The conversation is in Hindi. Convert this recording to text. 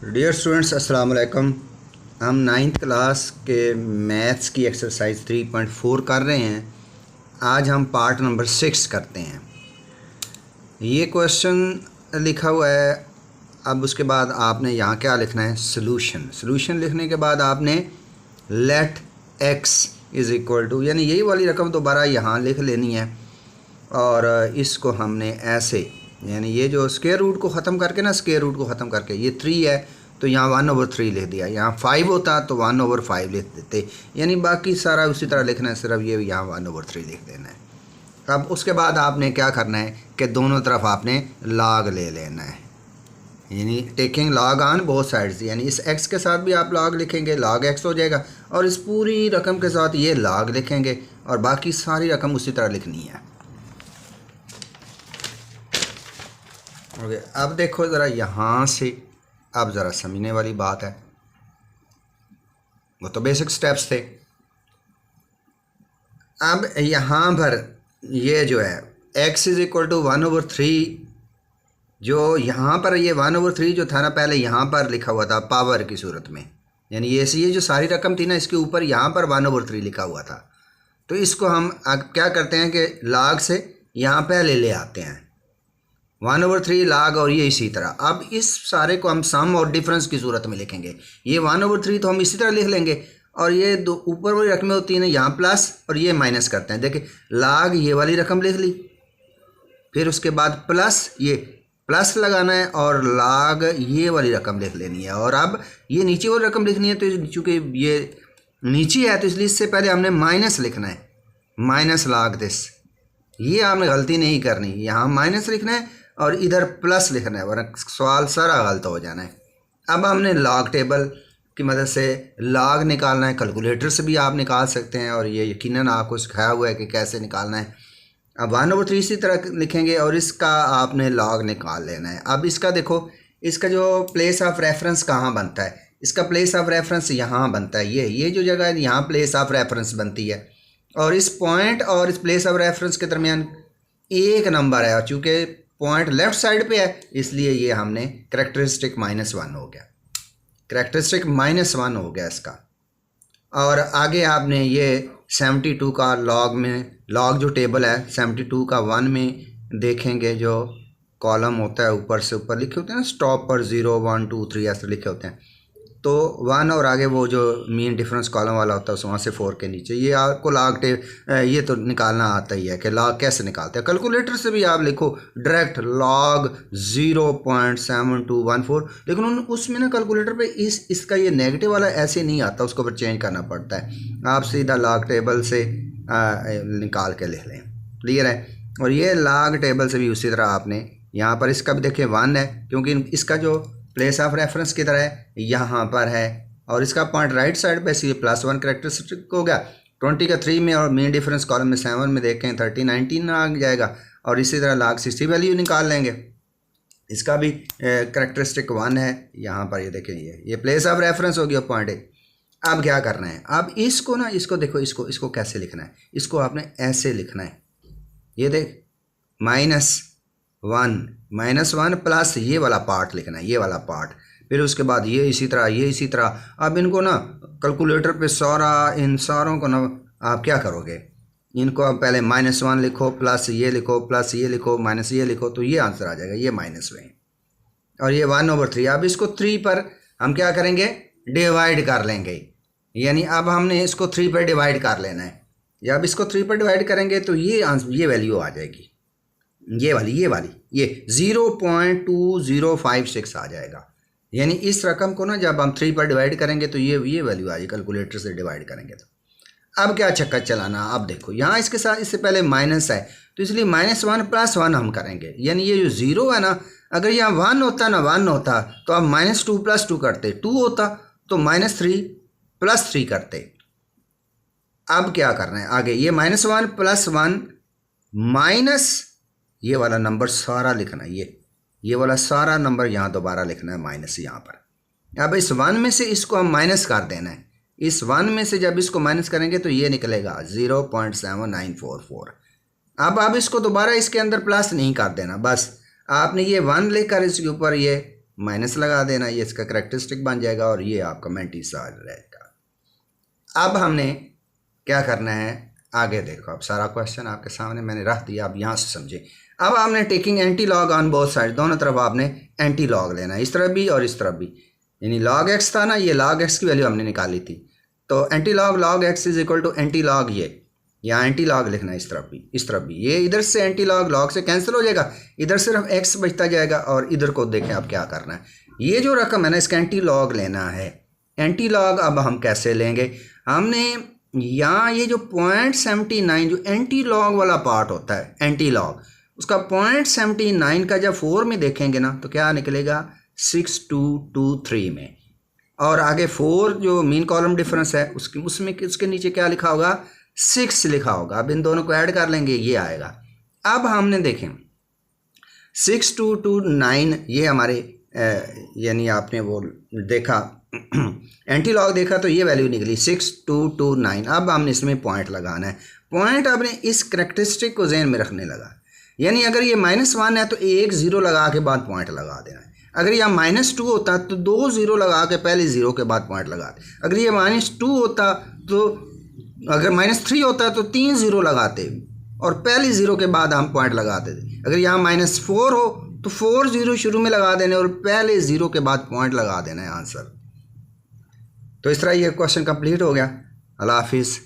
डियर स्टूडेंट्स अस्सलाम वालेकुम। हम नाइन्थ क्लास के मैथ्स की एक्सरसाइज 3.4 कर रहे हैं। आज हम पार्ट नंबर 6 करते हैं। ये क्वेश्चन लिखा हुआ है। अब उसके बाद आपने यहाँ क्या लिखना है, सोल्यूशन। सोल्यूशन लिखने के बाद आपने let x is equal to, यानी यही वाली रकम दोबारा यहाँ लिख लेनी है। और इसको हमने ऐसे, यानी ये जो स्क्वायर रूट को ख़त्म करके ना, स्क्वायर रूट को ख़त्म करके, ये 3 है तो यहाँ 1/3 लिख दिया। यहाँ 5 होता तो 1/5 लिख देते, यानी बाकी सारा उसी तरह लिखना है, सिर्फ ये यहाँ 1/3 लिख देना है। अब उसके बाद आपने क्या करना है कि दोनों तरफ आपने लॉग ले लेना है, यानी taking log on both sides. यानी इस x के साथ भी आप लॉग लिखेंगे, लॉग x हो जाएगा, और इस पूरी रकम के साथ ये लॉग लिखेंगे, और बाकी सारी रकम उसी तरह लिखनी है। ओके, अब देखो ज़रा यहाँ से, अब ज़रा समझने वाली बात है। वो तो बेसिक स्टेप्स थे। अब यहाँ पर ये जो है x इज़ इक्वल टू 1/3, जो यहाँ पर ये 1/3 जो था ना, पहले यहाँ पर लिखा हुआ था पावर की सूरत में, यानी ये जो सारी रकम थी ना, इसके ऊपर यहाँ पर 1/3 लिखा हुआ था। तो इसको हम अब क्या करते हैं कि लॉग से यहाँ पहले ले आते हैं 1/3 लॉग, और ये इसी तरह। अब इस सारे को हम सम और डिफरेंस की सूरत में लिखेंगे। ये 1/3 तो हम इसी तरह लिख लेंगे, और ये दो ऊपर वाली रकमें होती हैं ना, यहाँ प्लस और ये माइनस करते हैं। देखिए, लॉग ये वाली रकम लिख ली, फिर उसके बाद प्लस, ये प्लस लगाना है, और लॉग ये वाली रकम लिख लेनी है। और अब ये नीचे वाली रकम लिखनी है, तो चूँकि ये नीचे है तो इसलिए इससे पहले हमने माइनस लिखना है, माइनस लॉग दिस। ये आपने गलती नहीं करनी, यहाँ माइनस लिखना है और इधर प्लस लिखना है, वरना सवाल सारा गलत हो जाना है। अब हमने लॉग टेबल की मदद से लॉग निकालना है। कैलकुलेटर से भी आप निकाल सकते हैं, और ये यकीनन आपको सिखाया हुआ है कि कैसे निकालना है। अब 1/3 इसी तरह लिखेंगे, और इसका आपने लॉग निकाल लेना है। अब इसका देखो, इसका जो प्लेस ऑफ रेफरेंस कहाँ बनता है, इसका प्लेस ऑफ रेफरेंस यहाँ बनता है। ये जो जगह है यहाँ प्लेस ऑफ रेफरेंस बनती है, और इस पॉइंट और इस प्लेस ऑफ रेफरेंस के दरमियान एक नंबर है, और चूँकि पॉइंट लेफ़्ट साइड पे है इसलिए ये हमने करैक्टरिस्टिक -1 हो गया, करैक्टरिस्टिक -1 हो गया इसका। और आगे आपने ये 72 का लॉग में, लॉग जो टेबल है 72 का 1 में देखेंगे, जो कॉलम होता है ऊपर से ऊपर लिखे होते हैं ना, स्टॉप पर 0 1 2 3 ऐसे लिखे होते हैं। तो 1 और आगे वो जो मीन डिफरेंस कॉलम वाला होता है वहाँ से 4 के नीचे, ये आपको लॉग ये तो निकालना आता ही है कि लॉग कैसे निकालते हैं। कैलकुलेटर से भी आप लिखो डायरेक्ट लॉग 0.7214, लेकिन उसमें ना कैलकुलेटर पे इसका ये नेगेटिव वाला ऐसे नहीं आता, उसको फिर चेंज करना पड़ता है। आप सीधा लॉग टेबल से निकाल के लिख लें, क्लियर है। और ये लॉग टेबल से भी उसी तरह आपने यहाँ पर इसका भी देखिए 1 है, क्योंकि इसका जो प्लेस ऑफ रेफरेंस किधर है, यहाँ पर है, और इसका पॉइंट राइट साइड पे, इसलिए +1 करैक्टरिस्टिक हो गया। 20 का 3 में, और मेन डिफरेंस कॉलम में 7 में देखें 30 19 आ जाएगा, और इसी तरह log 60 वैल्यू निकाल लेंगे। इसका भी करैक्टरिस्टिक 1 है यहाँ पर, ये देखें, ये प्लेस ऑफ रेफरेंस हो गया पॉइंट 1। अब क्या करना है, अब इसको ना, इसको देखो, इसको कैसे लिखना है, इसको आपने ऐसे लिखना है। ये देख, -1 प्लस ये वाला पार्ट लिखना है, ये वाला पार्ट, फिर उसके बाद ये इसी तरह, ये इसी तरह। अब इनको ना कैलकुलेटर पे इन सारों को ना आप क्या करोगे, इनको आप पहले -1 लिखो, प्लस ये लिखो, प्लस ये लिखो, माइनस ये लिखो, तो ये आंसर आ जाएगा, ये -1, और ये 1/3। अब इसको 3 पर हम क्या करेंगे, डिवाइड कर लेंगे, यानी अब हमने इसको 3 पर डिवाइड कर लेना है। जब इसको 3 पर डिवाइड करेंगे तो ये वैल्यू आ जाएगी, ये वाली 0.2056 आ जाएगा। यानी इस रकम को ना जब हम 3 पर डिवाइड करेंगे तो ये वैल्यू आ जाएगी, कैलकुलेटर से डिवाइड करेंगे तो। अब क्या चक्कर चलाना, अब देखो यहाँ इसके साथ, इससे पहले माइनस है तो इसलिए -1 + 1 हम करेंगे। यानी ये जो 0 है ना, अगर यहाँ 1 होता ना, 1 होता तो आप -2 + 2 करते, 2 होता तो -3 + 3 करते। अब क्या करना है आगे, ये -1 + 1 माइनस ये वाला नंबर सारा लिखना है, ये वाला सारा नंबर यहाँ दोबारा लिखना है, माइनस यहाँ पर। अब इस 1 में से इसको हम माइनस कर देना है, इस 1 में से जब इसको माइनस करेंगे तो ये निकलेगा 0.7944। अब आप इसको दोबारा इसके अंदर प्लस नहीं कर देना, बस आपने ये 1 लेकर इसके ऊपर ये माइनस लगा देना, ये इसका करेक्टरिस्टिक बन जाएगा और ये आपका मैंटिसा रहेगा। अब हमने क्या करना है आगे देखो, अब सारा क्वेश्चन आपके सामने मैंने रख दिया, अब यहाँ से समझे। अब आपने taking anti log on both side, दोनों तरफ आपने एंटी लॉग लेना है, इस तरफ भी और इस तरफ भी। यानी लॉग एक्स था ना, ये लॉग एक्स की वैल्यू हमने निकाली थी, तो anti log log x is equal to anti log ये, यहाँ एंटी लॉग लिखना है इस तरफ भी इस तरफ भी। ये इधर से एंटी लॉग लॉग से कैंसिल हो जाएगा, इधर सिर्फ एक्स बचता जाएगा और इधर को देखें अब क्या करना है। ये जो रकम है ना इसका एंटी लॉग लेना है। एंटी लॉग अब हम कैसे लेंगे, हमने यहाँ ये जो 0.79 जो एंटी लॉग वाला पार्ट होता है एंटी लॉग, उसका 0.79 का जब 4 में देखेंगे ना तो क्या निकलेगा 6223 में, और आगे 4 जो मीन कॉलम डिफरेंस है उसके नीचे क्या लिखा होगा 6 लिखा होगा। अब इन दोनों को ऐड कर लेंगे ये आएगा। अब हमने देखें 6229 ये हमारे यानी आपने वो देखा एंटी लॉग देखा तो ये वैल्यू निकली 6229। अब हमने इसमें पॉइंट लगाना है। पॉइंट आपने इस करेक्टरिस्टिक को जहन में रखने लगा, यानी अगर ये -1 है तो एक 0 लगा के बाद पॉइंट लगा देना है। अगर यह -2 होता तो 2 0 लगा के पहले 0 के बाद पॉइंट लगा दे। अगर ये -2 होता तो अगर -3 होता है तो 3 0 लगाते और पहले 0 के बाद हम पॉइंट लगाते थे। अगर यहाँ -4 हो तो 4 0 शुरू में लगा देने और पहले 0 के बाद पॉइंट लगा देना है आंसर। तो इस तरह ये क्वेश्चन कंप्लीट हो गया। अल्लाह हाफिज़।